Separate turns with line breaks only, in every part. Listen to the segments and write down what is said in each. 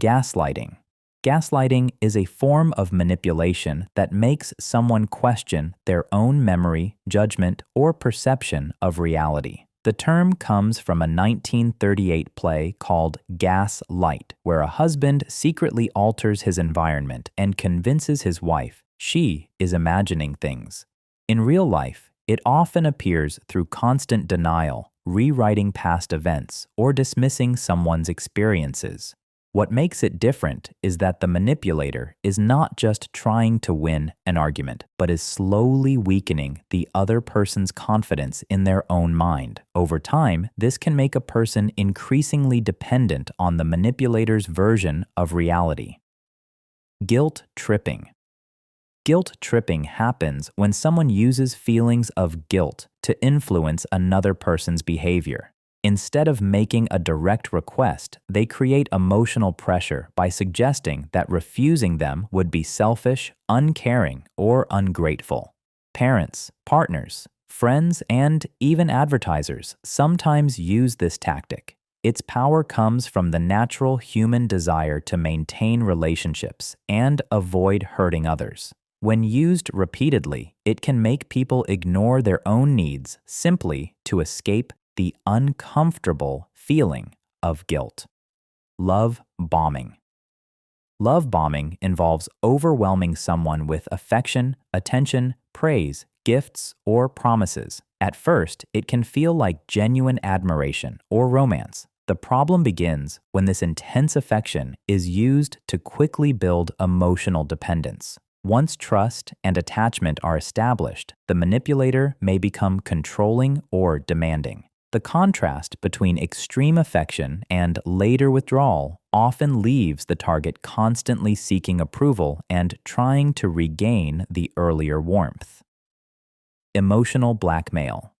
Gaslighting. Gaslighting is a form of manipulation that makes someone question their own memory, judgment, or perception of reality. The term comes from a 1938 play called Gaslight, where a husband secretly alters his environment and convinces his wife she is imagining things. In real life, it often appears through constant denial, rewriting past events, or dismissing someone's experiences. What makes it different is that the manipulator is not just trying to win an argument, but is slowly weakening the other person's confidence in their own mind. Over time, this can make a person increasingly dependent on the manipulator's version of reality. Guilt tripping. Guilt tripping happens when someone uses feelings of guilt to influence another person's behavior. Instead of making a direct request, they create emotional pressure by suggesting that refusing them would be selfish, uncaring, or ungrateful. Parents, partners, friends, and even advertisers sometimes use this tactic. Its power comes from the natural human desire to maintain relationships and avoid hurting others. When used repeatedly, it can make people ignore their own needs simply to escape the uncomfortable feeling of guilt. Love bombing. Love bombing involves overwhelming someone with affection, attention, praise, gifts, or promises. At first, it can feel like genuine admiration or romance. The problem begins when this intense affection is used to quickly build emotional dependence. Once trust and attachment are established, the manipulator may become controlling or demanding. The contrast between extreme affection and later withdrawal often leaves the target constantly seeking approval and trying to regain the earlier warmth. Emotional blackmail.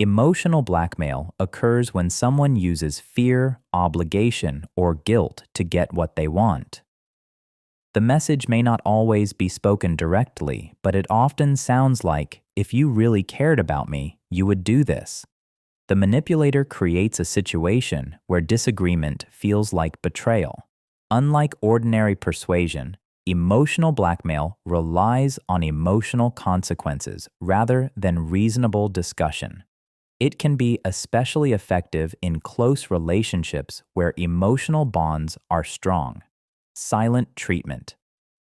Emotional blackmail occurs when someone uses fear, obligation, or guilt to get what they want. The message may not always be spoken directly, but it often sounds like, "If you really cared about me, you would do this." The manipulator creates a situation where disagreement feels like betrayal. Unlike ordinary persuasion, emotional blackmail relies on emotional consequences rather than reasonable discussion. It can be especially effective in close relationships where emotional bonds are strong. Silent treatment.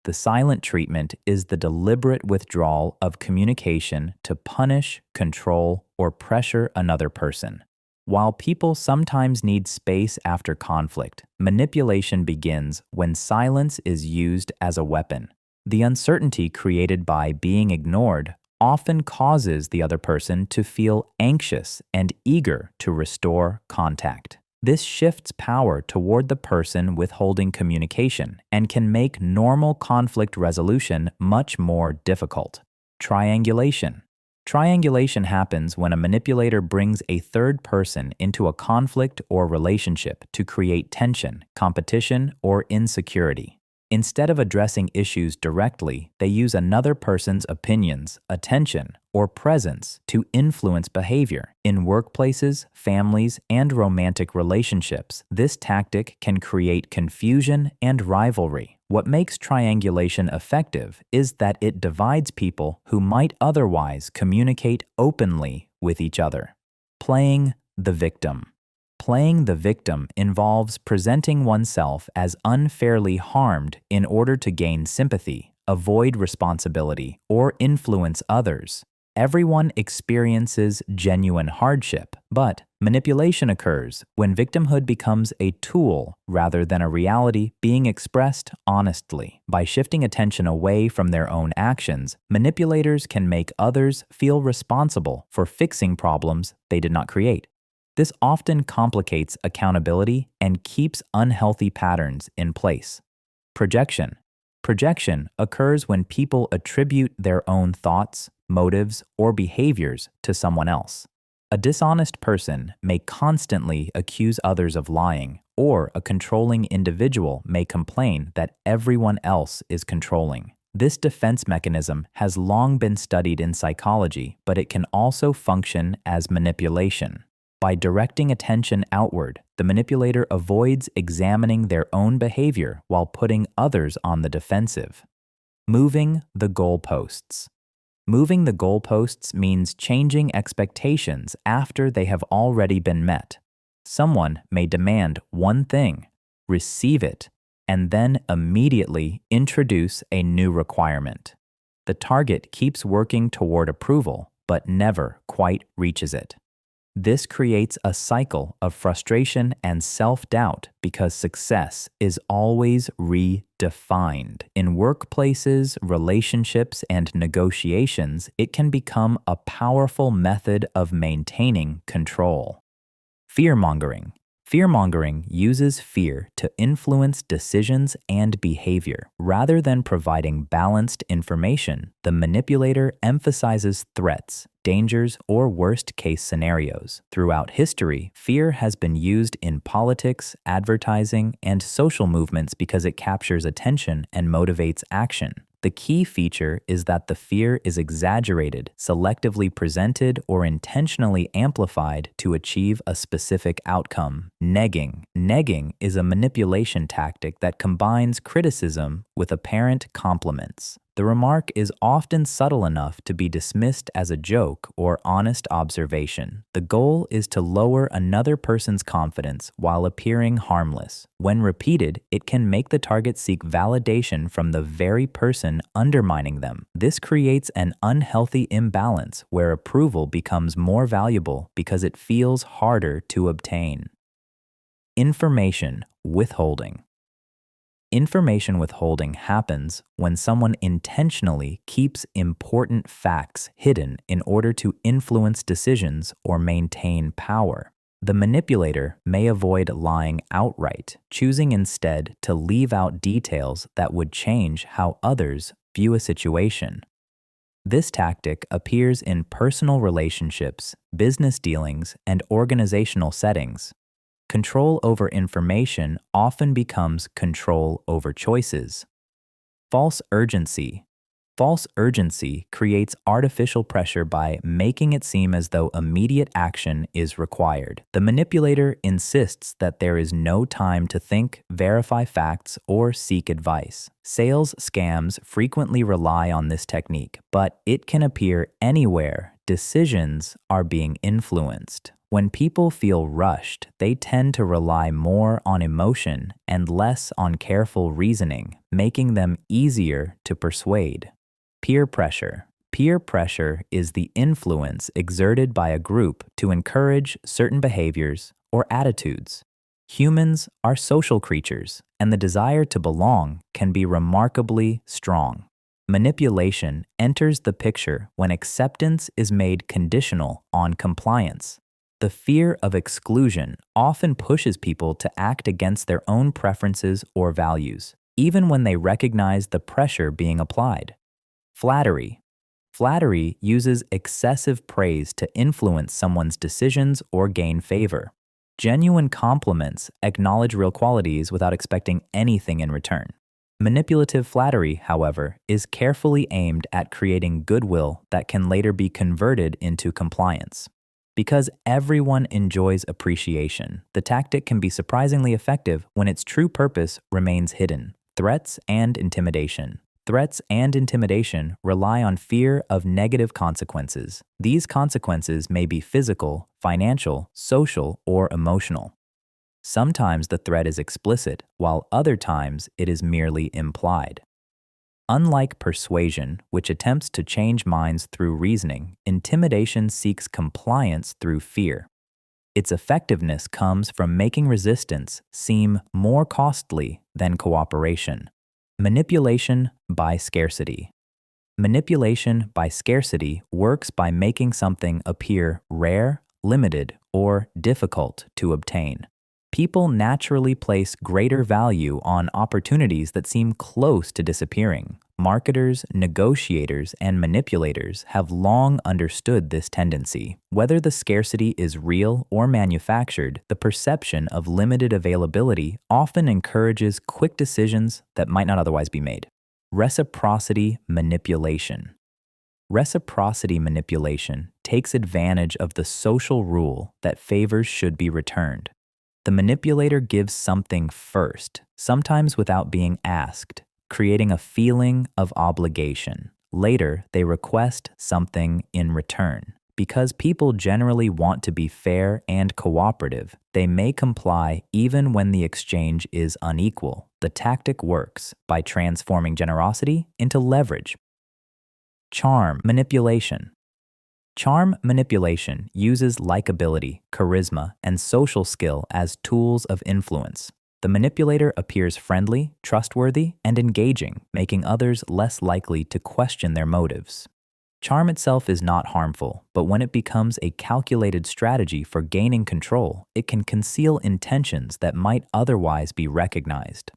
The silent treatment is the deliberate withdrawal of communication to punish, control, or pressure another person. While people sometimes need space after conflict, manipulation begins when silence is used as a weapon. The uncertainty created by being ignored often causes the other person to feel anxious and eager to restore contact. This shifts power toward the person withholding communication and can make normal conflict resolution much more difficult. Triangulation. Triangulation happens when a manipulator brings a third person into a conflict or relationship to create tension, competition, or insecurity. Instead of addressing issues directly, they use another person's opinions, attention, or presence to influence behavior. In workplaces, families, and romantic relationships, this tactic can create confusion and rivalry. What makes triangulation effective is that it divides people who might otherwise communicate openly with each other. Playing the victim. Playing the victim involves presenting oneself as unfairly harmed in order to gain sympathy, avoid responsibility, or influence others. Everyone experiences genuine hardship, but manipulation occurs when victimhood becomes a tool rather than a reality being expressed honestly. By shifting attention away from their own actions, manipulators can make others feel responsible for fixing problems they did not create. This often complicates accountability and keeps unhealthy patterns in place. Projection. Projection occurs when people attribute their own thoughts, motives, or behaviors to someone else. A dishonest person may constantly accuse others of lying, or a controlling individual may complain that everyone else is controlling. This defense mechanism has long been studied in psychology, but it can also function as manipulation. By directing attention outward, The manipulator avoids examining their own behavior while putting others on the defensive. Moving the goalposts. Moving the goalposts means changing expectations after they have already been met. Someone may demand one thing, receive it, and then immediately introduce a new requirement. The target keeps working toward approval, but never quite reaches it. This creates a cycle of frustration and self-doubt because success is always redefined. In workplaces, relationships, and negotiations, it can become a powerful method of maintaining control. Fearmongering. Fearmongering uses fear to influence decisions and behavior. Rather than providing balanced information, the manipulator emphasizes threats, dangers, or worst-case scenarios. Throughout history, fear has been used in politics, advertising, and social movements because it captures attention and motivates action. The key feature is that the fear is exaggerated, selectively presented, or intentionally amplified to achieve a specific outcome. Negging. Negging is a manipulation tactic that combines criticism with apparent compliments. The remark is often subtle enough to be dismissed as a joke or honest observation. The goal is to lower another person's confidence while appearing harmless. When repeated, it can make the target seek validation from the very person undermining them. This creates an unhealthy imbalance where approval becomes more valuable because it feels harder to obtain. Information withholding. Information withholding happens when someone intentionally keeps important facts hidden in order to influence decisions or maintain power. The manipulator may avoid lying outright, choosing instead to leave out details that would change how others view a situation. This tactic appears in personal relationships, business dealings, and organizational settings. Control over information often becomes control over choices. False urgency. False urgency creates artificial pressure by making it seem as though immediate action is required. The manipulator insists that there is no time to think, verify facts, or seek advice. Sales scams frequently rely on this technique, but it can appear anywhere decisions are being influenced. When people feel rushed, they tend to rely more on emotion and less on careful reasoning, making them easier to persuade. Peer pressure. Peer pressure is the influence exerted by a group to encourage certain behaviors or attitudes. Humans are social creatures, and the desire to belong can be remarkably strong. Manipulation enters the picture when acceptance is made conditional on compliance. The fear of exclusion often pushes people to act against their own preferences or values, even when they recognize the pressure being applied. Flattery. Flattery uses excessive praise to influence someone's decisions or gain favor. Genuine compliments acknowledge real qualities without expecting anything in return. Manipulative flattery, however, is carefully aimed at creating goodwill that can later be converted into compliance. Because everyone enjoys appreciation, the tactic can be surprisingly effective when its true purpose remains hidden. Threats and intimidation. Threats and intimidation rely on fear of negative consequences. These consequences may be physical, financial, social, or emotional. Sometimes the threat is explicit, while other times it is merely implied. Unlike persuasion, which attempts to change minds through reasoning, intimidation seeks compliance through fear. Its effectiveness comes from making resistance seem more costly than cooperation. Manipulation by scarcity. Manipulation by scarcity works by making something appear rare, limited, or difficult to obtain. People naturally place greater value on opportunities that seem close to disappearing. Marketers, negotiators, and manipulators have long understood this tendency. Whether the scarcity is real or manufactured, the perception of limited availability often encourages quick decisions that might not otherwise be made. Reciprocity manipulation. Reciprocity manipulation takes advantage of the social rule that favors should be returned. The manipulator gives something first, sometimes without being asked, creating a feeling of obligation. Later, they request something in return. Because people generally want to be fair and cooperative, they may comply even when the exchange is unequal. The tactic works by transforming generosity into leverage. Charm manipulation. Charm manipulation uses likability, charisma, and social skill as tools of influence. The manipulator appears friendly, trustworthy, and engaging, making others less likely to question their motives. Charm itself is not harmful, but when it becomes a calculated strategy for gaining control, it can conceal intentions that might otherwise be recognized.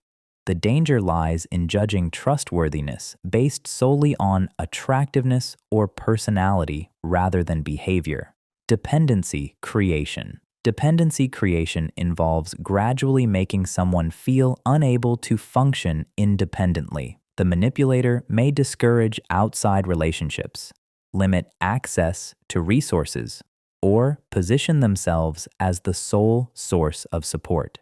The danger lies in judging trustworthiness based solely on attractiveness or personality rather than behavior. Dependency creation. Dependency creation involves gradually making someone feel unable to function independently. The manipulator may discourage outside relationships, limit access to resources, or position themselves as the sole source of support.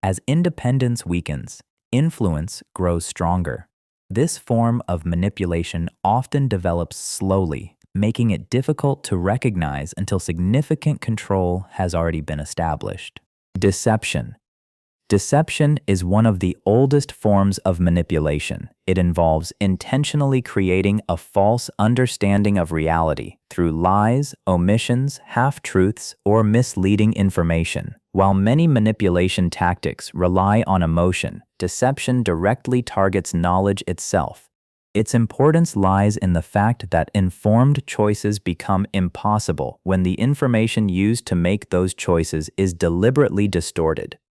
As independence weakens, influence grows stronger. This form of manipulation often develops slowly, making it difficult to recognize until significant control has already been established. Deception. Deception is one of the oldest forms of manipulation. It involves intentionally creating a false understanding of reality through lies, omissions, half-truths, or misleading information. While many manipulation tactics rely on emotion, deception directly targets knowledge itself. Its importance lies in the fact that informed choices become impossible when the information used to make those choices is deliberately distorted.